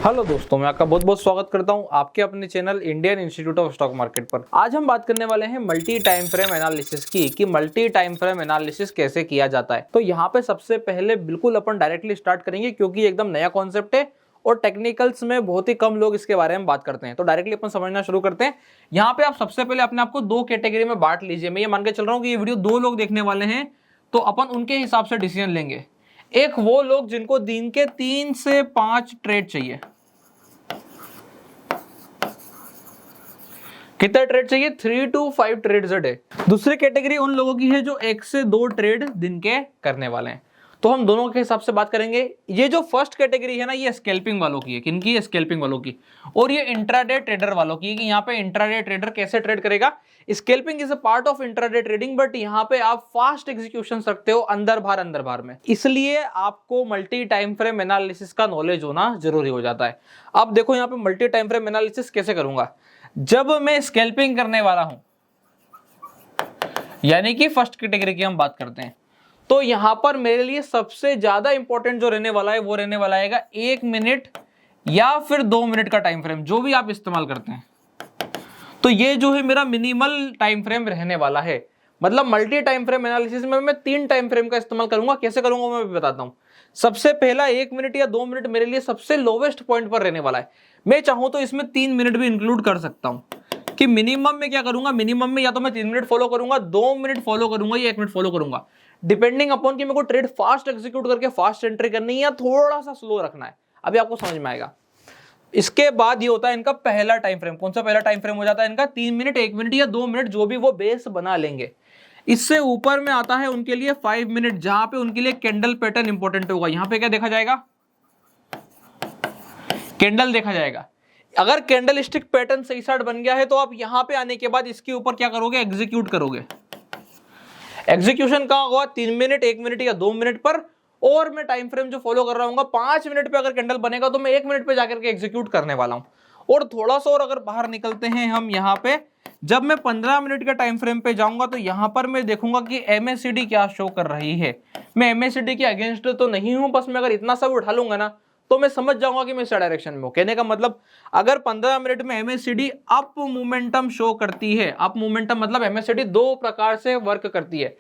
Hello दोस्तों, मैं आपका बहुत बहुत स्वागत करता हूं आपके अपने channel Indian institute of stock market पर। आज हम बात करने वाले हैं मल्टी टाइम फ्रेम एनालिसिस की कि मल्टी टाइम फ्रेम एनालिसिस कैसे किया जाता है। तो यहाँ पे सबसे पहले बिल्कुल अपन डायरेक्टली स्टार्ट करेंगे क्योंकि एकदम नया कॉन्सेप्ट है और टेक्निकल्स में बहुत ही कम लोग इसके बारे में बात करते हैं। तो डायरेक्टली अपन समझना शुरू करते हैं। यहाँ पे आप सबसे पहले अपने आपको दो कैटेगरी में बांट लीजिए। मैं ये मान के चल रहा हूँ कि ये वीडियो दो लोग देखने वाले हैं, तो अपन उनके हिसाब से डिसीजन लेंगे। एक वो लोग जिनको दिन के 3 से 5 ट्रेड चाहिए। कितना ट्रेड चाहिए? 3 to 5 ट्रेड्स अ डे। दूसरी कैटेगरी उन लोगों की है जो 1 से 2 ट्रेड दिन के करने वाले हैं। तो हम दोनों के हिसाब से बात करेंगे। ये जो फर्स्ट कैटेगरी है ना, ये स्कैल्पिंग वालों की है। किनकी है? स्कैल्पिंग वालों की। और ये इंट्राडे ट्रेडर वालों की है कि यहाँ पे इंट्राडे ट्रेडर कैसे ट्रेड करेगा। Scalping is a part of intraday trading, but यहाँ पे आप फास्ट एग्जीक्यूशन रखते हो अंदर बाहर में, इसलिए आपको मल्टी टाइम फ्रेम एनालिसिस का नॉलेज होना जरूरी हो जाता है। अब देखो यहाँ पे मल्टी टाइम फ्रेम एनालिसिस कैसे करूंगा। जब मैं स्कैल्पिंग करने वाला हूं, यानी कि फर्स्ट कैटेगरी की हम बात करते हैं, तो यहां पर मेरे लिए सबसे ज्यादा इंपॉर्टेंट जो रहने वाला है वो रहने वाला है 1 मिनट या फिर 2 मिनट का टाइम फ्रेम, जो भी आप इस्तेमाल करते हैं। तो ये जो है मेरा मिनिमल टाइम फ्रेम रहने वाला है। मतलब मल्टी टाइम फ्रेम एनालिसिस में मैं 3 टाइम फ्रेम का इस्तेमाल करूंगा। कैसे करूंगा मैं भी बताता हूं। सबसे पहला 1 मिनट या 2 मिनट मेरे लिए सबसे लोवेस्ट पॉइंट पर रहने वाला है। मैं चाहूं तो इसमें 3 मिनट भी इंक्लूड कर सकता हूं कि मिनिमम में क्या करूंगा। मिनिमम में या तो मैं 3 मिनट फॉलो करूंगा, 2 मिनट फॉलो करूंगा या 1 मिनट फॉलो करूंगा, डिपेंडिंग अपॉन कि मेरे को ट्रेड फास्ट एग्जीक्यूट करके फास्ट एंट्री करनी है या थोड़ा सा स्लो रखना है। अभी आपको समझ में आएगा। इसके बाद ये होता है इनका पहला टाइम फ्रेम। कौन सा पहला टाइम फ्रेम हो जाता है इनका? 3 मिनट, 1 मिनट या 2 मिनट, जो भी वो बेस बना लेंगे। इससे ऊपर में आता है उनके लिए 5 मिनट, जहां पे उनके लिए कैंडल पैटर्न इंपॉर्टेंट होगा। यहां पे क्या देखा जाएगा? कैंडल देखा जाएगा। अगर कैंडल स्टिक पैटर्न सही साइड बन गया है तो आप यहां पे आने के बाद इसके ऊपर क्या करोगे? एग्जीक्यूट करोगे। एग्जीक्यूशन कहां होगा? 3 मिनट, 1 मिनट या 2 मिनट पर। और मैं टाइम फ्रेम जो फॉलो कर रहा हूँ 5 मिनट पे अगर कैंडल बनेगा तो मैं 1 मिनट पे जाकर के एग्जीक्यूट करने वाला हूं। और थोड़ा सा और अगर बाहर निकलते हैं हम यहाँ पे, जब मैं 15 मिनट के टाइम फ्रेम पे जाऊंगा तो यहां पर मैं देखूंगा कि एमएसीडी क्या शो कर रही है। मैं एमएसीडी के अगेंस्ट तो नहीं हूं, बस मैं अगर इतना सा भी उठा लूंगा ना तो मैं समझ जाऊंगा कि मैं इस डायरेक्शन में हूं। कहने का मतलब, अगर 15 मिनट में एमएसीडी अप मोमेंटम शो करती है, अप मोमेंटम मतलब एमएसीडी 2 प्रकार से वर्क करती है।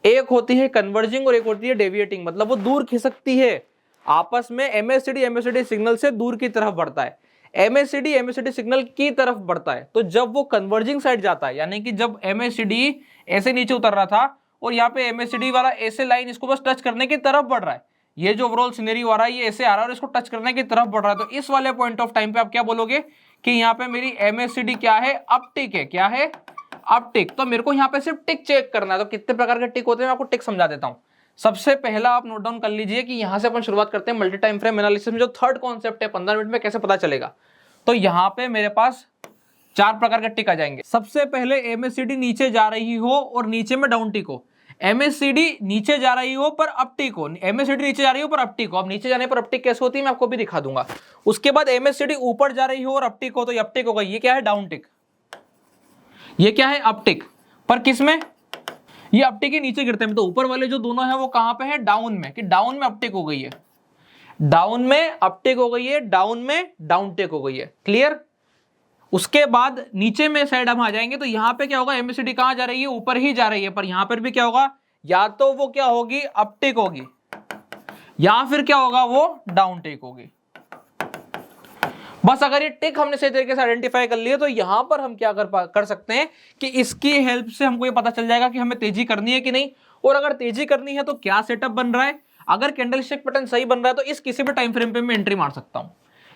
एक होती है कन्वर्जिंग और एक होती है डेविएटिंग, मतलब वो दूर खिसकती है आपस में। एमएससीडी सिग्नल से दूर की तरफ बढ़ता है, एमएससीडी सिग्नल की तरफ बढ़ता है। तो जब वो कन्वर्जिंग साइड जाता है, यानी कि जब एमएससीडी ऐसे नीचे उतर रहा था और यहाँ पे एमएससीडी वाला ऐसे लाइन इसको बस टच करने की तरफ बढ़ रहा है, ये जो ओवरऑल सिनेरियो आ रहा है ये ऐसे आ रहा है और इसको टच करने की तरफ बढ़ रहा है, तो इस वाले पॉइंट ऑफ टाइम पे आप क्या बोलोगे कि यहाँ पे मेरी एमएससीडी क्या है? अपटिक है। क्या है? अपटिक। तो मेरे को यहाँ पे सिर्फ टिक चेक करना है। तो कितने प्रकार के टिक होते हैं मैं आपको टिक समझा देता हूँ। सबसे पहला आप नोट डाउन कर लीजिए कि यहां से अपन शुरुआत करते हैं मल्टी टाइम फ्रेम एनालिसिस में। जो थर्ड कॉन्सेप्ट है 15 मिनट में कैसे पता चलेगा, तो यहाँ पे मेरे पास 4 प्रकार के टिक आ जाएंगे। सबसे पहले एमएससीडी नीचे जा रही हो और नीचे में डाउन टिक हो। एमएससीडी नीचे जा रही हो पर अपटिक हो, एमएससीडी नीचे जा रही हो पर अपटिक हो। अब नीचे जाने पर अपटिक कैसे होती है मैं आपको भी दिखा दूंगा। उसके बाद एमएससीडी ऊपर जा रही हो और अपटिक हो, तो अपटिक होगा। ये क्या है? डाउन टिक। ये क्या है? अपटिक। पर किसमें? ये अपटिक के नीचे गिरते हैं। तो ऊपर वाले जो दोनों है वो कहां पे है? डाउन में। कि डाउन में अपटिक हो गई है, डाउन में अपटिक हो गई है, डाउन में डाउन टेक हो गई है। क्लियर? उसके बाद नीचे में साइड हम आ जाएंगे तो यहां पे क्या होगा? एमएससीडी कहां जा रही है? ऊपर ही जा रही है, पर यहां पर भी क्या होगा? या तो वो क्या होगी? अपटिक होगी, या फिर क्या होगा? वो डाउन टेक होगी। बस अगर ये टिक हमने सही तरीके से आइडेंटिफाई कर लिया तो यहां पर हम क्या कर सकते हैं कि इसकी हेल्प से हमको ये पता चल जाएगा कि हमें तेजी करनी है कि नहीं, और अगर तेजी करनी है तो क्या सेटअप बन रहा है। अगर कैंडलस्टिक पैटर्न सही बन रहा है तो इस किसी भी टाइम फ्रेम पे मैं एंट्री मार सकता हूं।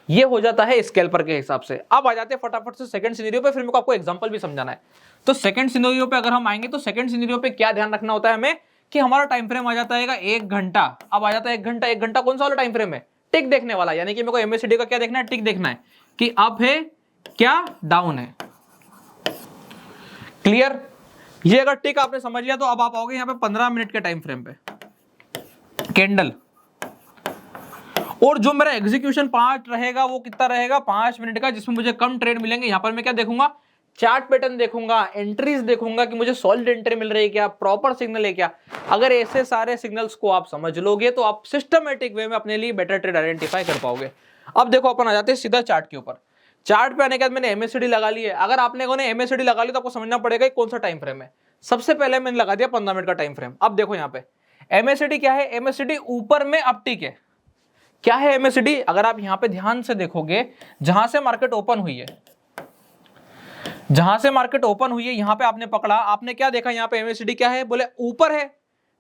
ये हो जाता है स्कैल्पर के हिसाब से। अब आ जाते हैं फटाफट से सेकंड सिनेरियो पे, फिर मेरे को आपको एग्जांपल भी समझाना है। तो सेकंड सिनेरियो पे अगर हम आएंगे तो सेकंड सिनेरियो पे क्या ध्यान रखना होता है हमें कि हमारा टाइम फ्रेम आ जाता है 1 घंटा। अब आ जाता है 1 घंटा। 1 घंटा कौन सा वाला टाइम फ्रेम है? टिक देखने वाला। यानी कि मेरे को एमएससीडी का क्या देखना है? टिक देखना है कि अप है क्या डाउन है। क्लियर? ये अगर टिक आपने समझ लिया तो अब आप आओगे यहां पे 15 मिनट के टाइम फ्रेम पे, कैंडल। और जो मेरा एग्जीक्यूशन पार्ट रहेगा वो कितना रहेगा? 5 मिनट का, जिसमें मुझे कम ट्रेड मिलेंगे। यहां पर मैं क्या देखूंगा? चार्ट पैटर्न देखूंगा, एंट्रीज देखूंगा कि मुझे सॉलिड एंट्री मिल रही है क्या, प्रॉपर सिग्नल है क्या। अगर ऐसे सारे सिग्नल्स को आप समझ लोगे तो आप सिस्टमेटिक वे में अपने लिए बेटर ट्रेड आइडेंटिफाई कर पाओगे। अब देखो अपन आ जाते हैं सीधा चार्ट के ऊपर। चार्ट पे आने के बाद मैंने एमएससीडी लगा ली है। अगर आपने एमएससीडी लगा ली तो आपको समझना पड़ेगा कौन सा टाइम फ्रेम है। सबसे पहले मैंने लगा दिया 15 मिनट का टाइम फ्रेम। अब देखो यहाँ पे एमएससीडी क्या है, एमएससीडी ऊपर में अपटिक है। क्या है एमएससीडी, अगर आप यहाँ पे ध्यान से देखोगे, जहां से मार्केट ओपन हुई है, जहां से मार्केट ओपन हुई है यहां पे आपने पकड़ा, आपने क्या देखा यहाँ पे एमएससीडी क्या है, बोले ऊपर है।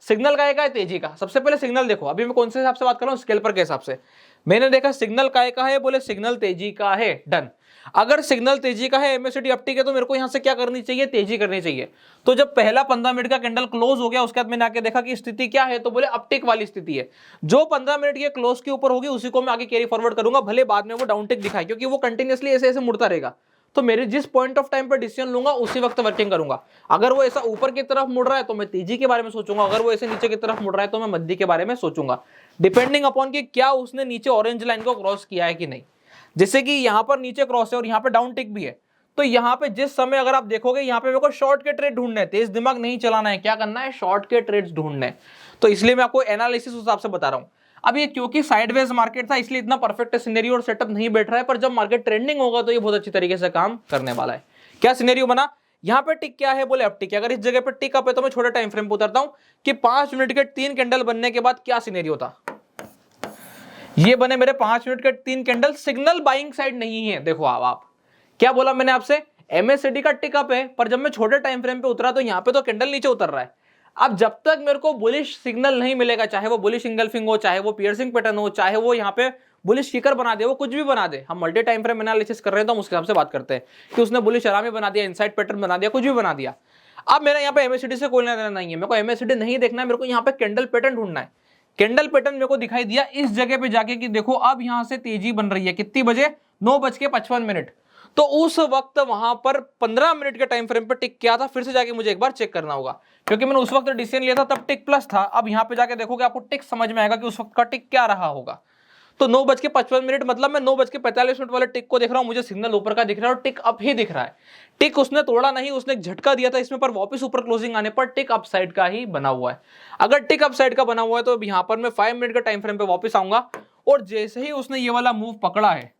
सिग्नल का है तेजी का। सबसे पहले सिग्नल देखो, अभी मैं कौन से हिसाब से बात कर रहा हूँ, स्केल्पर के हिसाब से। मैंने देखा सिग्नल का है, बोले सिग्नल तेजी का है, डन। अगर सिग्नल तेजी का है, एमएससीडी अपटिक है, तो मेरे को यहां से क्या करनी चाहिए, तेजी करनी चाहिए। तो जब पहला 15 मिनट का कैंडल क्लोज हो गया, उसके बाद मैंने आके देखा कि स्थिति क्या है, तो बोले अपटिक वाली स्थिति है। जो 15 मिनट के क्लोज के ऊपर होगी उसी को मैं आगे कैरी फॉरवर्ड करूंगा, भले बाद में वो डाउन टिक दिखाए, क्योंकि वो कंटिन्यूअसली ऐसे ऐसे मुड़ता रहेगा। तो मेरे जिस पॉइंट ऑफ टाइम पर डिसीजन लूंगा उसी वक्त वर्किंग करूंगा। अगर वो ऐसा ऊपर की तरफ मुड़ रहा है तो मैं तेजी के बारे में सोचूंगा, अगर वो ऐसे नीचे की तरफ मुड़ रहा है तो मैं मध्य के बारे में सोचूंगा, डिपेंडिंग अपॉन कि क्या उसने नीचे ऑरेंज लाइन को क्रॉस किया है कि नहीं। जैसे कि यहाँ पर नीचे क्रॉस है और यहाँ पे डाउन टिक भी है, तो यहाँ पे जिस समय अगर आप देखोगे यहाँ पे मेरे को शॉर्ट के ट्रेड ढूंढने हैं, तेज दिमाग नहीं चलाना है, क्या करना है, शॉर्ट के ट्रेड्स ढूंढने हैं। तो इसलिए मैं आपको एनालिसिस उस हिसाब से बता रहा हूँ। अब ये क्योंकि साइडवेज मार्केट था इसलिए इतना परफेक्ट सिनेरियो और सेटअप नहीं बैठ रहा है, पर जब मार्केट ट्रेंडिंग होगा तो ये बहुत अच्छी तरीके से काम करने वाला है। क्या सिनेरियो बना, यहाँ पे टिक क्या है, बोले अब टिक। अगर इस जगह पे टिक अप है तो मैं छोटे टाइम फ्रेम पे उतरता हूं कि 5 मिनट के 3 कैंडल बनने के बाद क्या सिनेरियो था। ये बने मेरे 5 मिनट के 3 कैंडल, सिग्नल बाइंग साइड नहीं है। देखो आप क्या बोला मैंने आपसे, एमएससीडी का टिक अप है, पर जब मैं छोटे टाइम फ्रेम पे उतरा तो यहाँ पे तो कैंडल नीचे उतर रहा है। अब जब तक मेरे को बुलिश सिग्नल नहीं मिलेगा, चाहे वो बुलिश इंगल्फिंग हो, चाहे वो पियर्सिंग पैटर्न हो, चाहे वो यहाँ पे बुलिश किकर बना दे, वो कुछ भी बना दे, हम मल्टी टाइम फ्रेम एनालिसिस कर रहे हैं तो हम उसके हिसाब से बात करते हैं कि उसने बुलिश आरामी बना दिया, इनसाइड पैटर्न बना दिया, कुछ भी बना दिया। अब मेरा यहाँ पे एमएससीडी से कोई लेना देना नहीं है, मेरे को एमएससीडी नहीं देखना है, मेरे को यहाँ पे कैंडल पैटर्न ढूंढना है। कैंडल पैटर्न मेरे को दिखाई दिया इस जगह पे जाके कि देखो अब यहां से तेजी बन रही है, कितनी बजे, 9:55। तो उस वक्त वहां पर 15 मिनट के टाइम फ्रेम पर टिक क्या था, फिर से जाके मुझे एक बार चेक करना होगा, क्योंकि मैंने उस वक्त डिसीजन लिया था तब टिक प्लस था। अब यहां पे जाके देखोगे आपको टिक समझ में आएगा कि उस वक्त का टिक क्या रहा होगा। तो 9:55 मतलब मैं 9:45 वाले टिक को देख रहा हूं, मुझे सिग्नल ऊपर का दिख रहा है और टिक अप ही दिख रहा है। टिक उसने तोड़ा नहीं, उसने एक झटका दिया था इसमें, पर वापस ऊपर क्लोजिंग आने पर टिक अप साइड का ही बना हुआ है। अगर टिक अप साइड का बना हुआ है तो यहां पर मैं 5 मिनट का टाइम फ्रेम पे वापस आऊंगा, और जैसे ही उसने ये वाला मूव पकड़ा है,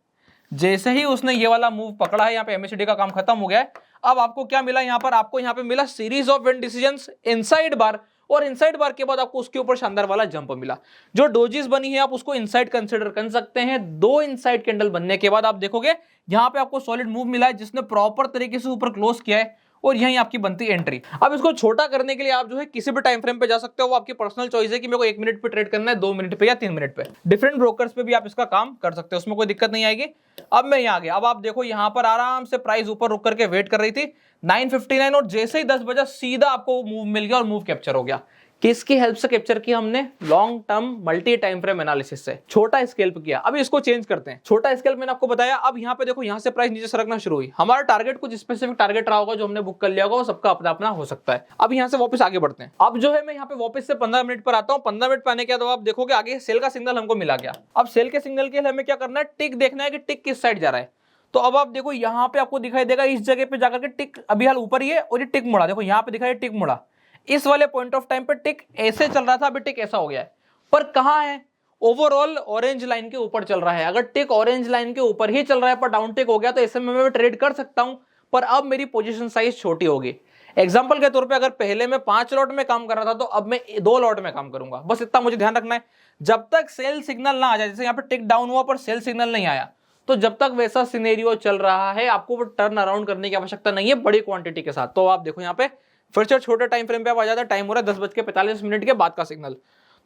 जैसे ही उसने ये वाला मूव पकड़ा है, यहाँ पे एमएससीडी का काम खत्म हो गया है। अब आपको क्या मिला यहाँ पर, आपको यहाँ पे मिला series of win decisions inside bar, और इनसाइड बार के बाद आपको उसके ऊपर शानदार वाला जंप मिला। जो डोजीज बनी है आप उसको इनसाइड कंसीडर कर सकते हैं। 2 इनसाइड कैंडल बनने के बाद आप देखोगे यहाँ पे आपको सॉलिड मूव मिला है जिसने प्रॉपर तरीके से ऊपर क्लोज किया है, और यही आपकी बनती एंट्री। अब इसको छोटा करने के लिए आप जो है किसी भी टाइम फ्रेम पे जा सकते हो, वो आपकी पर्सनल चॉइस है कि मेरे को 1 मिनट पे ट्रेड करना है, 2 मिनट पे या 3 मिनट पे। डिफरेंट ब्रोकर्स पे भी आप इसका काम कर सकते हो, उसमें कोई दिक्कत नहीं आएगी। अब मैं यहाँ आ गया, अब आप देखो यहाँ पर आराम से प्राइस ऊपर रुक करके वेट कर रही थी 9:59, और जैसे ही 10 बजा सीधा आपको मूव मिल गया और मूव कैप्चर हो गया। किसकी हेल्प से कैप्चर किया हमने, long term multi time frame analysis से, छोटा स्केल्प किया। अब इसको चेंज करते हैं, छोटा स्केल्प मैंने आपको बताया। अब यहाँ पे देखो यहाँ से प्राइस नीचे सरकना शुरू हुई, हमारा टारगेट कुछ स्पेसिफिक टारगेट रहा होगा जो हमने बुक कर लिया होगा, वो सबका अपना अपना हो सकता है। अब यहाँ से वापस आगे बढ़ते हैं। अब जो है मैं यहाँ पे वापस से 15 मिनट पर आता हूँ। 15 मिनट पर आने के बाद आप देखोगे आगे सेल का सिग्नल हमको मिला गया। अब सेल के सिग्नल के लिए हमें क्या करना है, टिक देखना है कि टिक किस साइड जा रहा है। तो अब आप देखो यहाँ पे आपको दिखाई देगा इस जगह पे जाकर के टिक अभी हाल ऊपर ही है, और ये टिक मुड़ा, देखो यहाँ पे दिखाई टिक मुड़ा। इस वाले पॉइंट ऑफ टाइम पे टिक ऐसे चल रहा था, अभी टिक ऐसा हो गया है, पर कहां है, ओवरऑल ऑरेंज लाइन के ऊपर चल रहा है। अगर टिक ऑरेंज लाइन के ऊपर ही चल रहा है पर डाउन टिक हो गया तो ऐसे में मैं ट्रेड कर सकता हूं, पर अब मेरी पोजीशन साइज छोटी होगी। एग्जांपल के तौर पे अगर पहले मैं 5 लॉट में काम कर रहा था तो अब मैं 2 लॉट में काम करूंगा। बस इतना मुझे ध्यान रखना है, जब तक सेल सिग्नल ना आ जाए, जैसे यहाँ पे टिक डाउन हुआ पर सेल सिग्नल नहीं आया, तो जब तक वैसा सिनेरियो चल रहा है आपको टर्न अराउंड करने की आवश्यकता नहीं है बड़ी क्वांटिटी के साथ। तो आप देखो यहाँ पे फिर से छोटे टाइम फ्रेम पे आप आ जाता है, टाइम हो रहा है 10:45 के बाद का सिग्नल।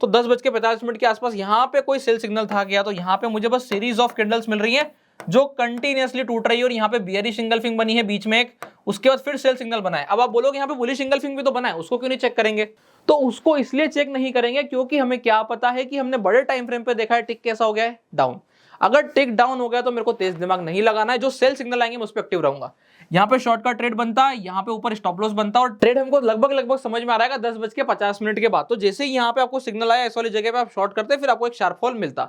तो 10:45 के आसपास यहाँ पे कोई सेल सिग्नल था क्या, तो यहाँ पे मुझे बस सीरीज ऑफ कैंडल्स मिल रही है जो कंटिन्यूअसली टूट रही है, और यहाँ पे बियरिश इंगल्फिंग बनी है बीच में एक, उसके बाद फिर सेल सिग्नल बना है। अब आप बोलोगे यहाँ पे बुलिश इंगल्फिंग भी तो बना है, उसको क्यों नहीं चेक करेंगे, तो उसको इसलिए चेक नहीं करेंगे क्योंकि हमें क्या पता है कि हमने बड़े टाइम फ्रेम पे देखा है टिक कैसा हो गया है, डाउन। अगर टिक डाउन हो गया तो मेरे को तेज दिमाग नहीं लगाना है, जो सेल सिग्नल आएंगे मैं उस पर एक्टिव रहूंगा। यहाँ पे शॉर्ट का ट्रेड बनता है, यहाँ पे ऊपर स्टॉप लॉस बनता है, और ट्रेड हमको लगभग समझ में आ रहा है 10:50 के बाद। तो जैसे ही यहाँ पे आपको सिग्नल आया इस वाली जगह पे आप शॉर्ट करते हैं, फिर आपको एक शार्प फॉल मिलता।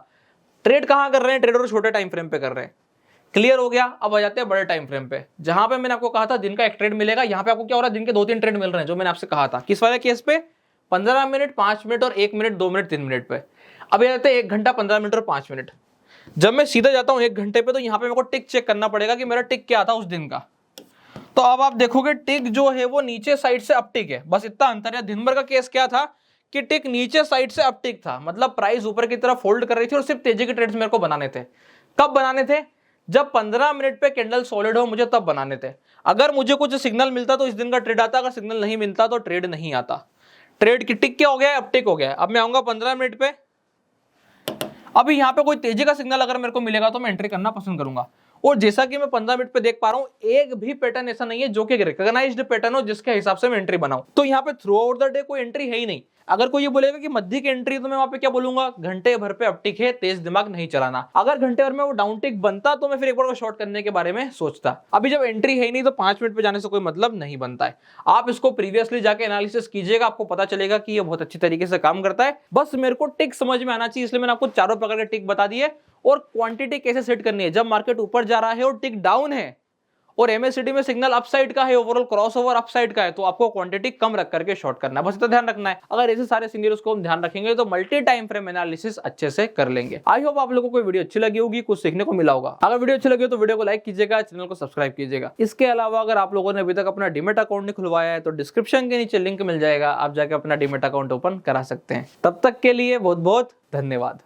ट्रेड कहाँ कर रहे हैं, ट्रेडर छोटे टाइम फ्रेम पे कर रहे हैं। क्लियर हो गया। अब आ जाते हैं बड़े टाइम फ्रेम पे, जहां पे मैंने आपको कहा था दिन का एक ट्रेड मिलेगा, यहाँ पे आपको क्या हो रहा है, दिन के 2-3 ट्रेड मिल रहे हैं, जो मैंने आपसे कहा था। किस वाले केस पे? 15 मिनट, 5 मिनट और 1 मिनट, 2 मिनट, 3 मिनट पे। अब ये जाते हैं 1 घंटा, 15 मिनट और 5 मिनट। जब मैं सीधा जाता हूं 1 घंटे पे, तो यहाँ पे मेरे को टिक चेक करना पड़ेगा कि मेरा टिक क्या था उस दिन का। तो अब आप देखोगे टिक जो है वो नीचे साइड से अपटिक है, बस इतना अंतर है। दिन भर का केस क्या था कि टिक नीचे साइड से अपटिक था, मतलब प्राइस ऊपर की तरफ फोल्ड कर रही थी और सिर्फ तेजी के ट्रेड्स मेरे को बनाने थे। कब बनाने थे? जब 15 मिनट पे कैंडल सॉलिड हो, मुझे तब बनाने थे। अगर मुझे कुछ सिग्नल मिलता तो इस दिन का ट्रेड आता, अगर सिग्नल नहीं मिलता तो ट्रेड नहीं आता। ट्रेड की टिक क्या हो गया? अपटिक हो गया। अब मैं आऊंगा 15 मिनट पे। अभी यहाँ पे कोई तेजी का सिग्नल अगर मेरे को मिलेगा तो मैं एंट्री करना पसंद करूंगा। और जैसा कि मैं 15 मिनट पे देख पा रहा हूं, एक भी पैटर्न ऐसा नहीं है जो कि रिकॉग्नाइज्ड पैटर्न हो जिसके हिसाब से मैं एंट्री बनाऊं। तो यहाँ पे थ्रू आउट द डे कोई एंट्री है ही नहीं। अगर कोई ये बोलेगा कि मध्य की एंट्री, तो मैं वहां पे क्या बोलूंगा? घंटे भर पे अपटिक है, तेज दिमाग नहीं चलाना। अगर घंटे भर में वो डाउन टिक बनता तो मैं फिर एक बार शॉर्ट करने के बारे में सोचता। अभी जब एंट्री है ही नहीं तो 5 मिनट पे जाने से कोई मतलब नहीं बनता है। आप इसको प्रीवियसली जाके एनालिसिस कीजिएगा, आपको पता चलेगा कि ये बहुत अच्छी तरीके से काम करता है। बस मेरे को टिक समझ में आना चाहिए, इसलिए मैंने आपको चारों प्रकार के टिक बता दिए। और क्वांटिटी कैसे सेट करनी है, जब मार्केट ऊपर जा रहा है और टिक डाउन है और एमएससीडी में सिग्नल अपसाइड का है, ओवरऑल क्रॉसओवर अपसाइड का है, तो आपको क्वांटिटी कम रख करके शॉर्ट करना है, बस इतना ध्यान रखना है। अगर ऐसे सारे सिनेरियोस को हम ध्यान रखेंगे तो मल्टी टाइम फ्रेम एनालिसिस अच्छे से कर लेंगे। आई होप आप लोगों को वीडियो अच्छी लगी होगी, कुछ सीखने को मिला होगा। अगर वीडियो अच्छी लगी हो तो वीडियो को लाइक कीजिएगा, चैनल को सब्सक्राइब कीजिएगा। इसके अलावा अगर आप लोगों ने अभी तक अपना डीमैट अकाउंट नहीं खुलवाया है तो डिस्क्रिप्शन के नीचे लिंक मिल जाएगा, आप जाके अपना डीमैट अकाउंट ओपन करा सकते हैं। तब तक के लिए बहुत बहुत धन्यवाद।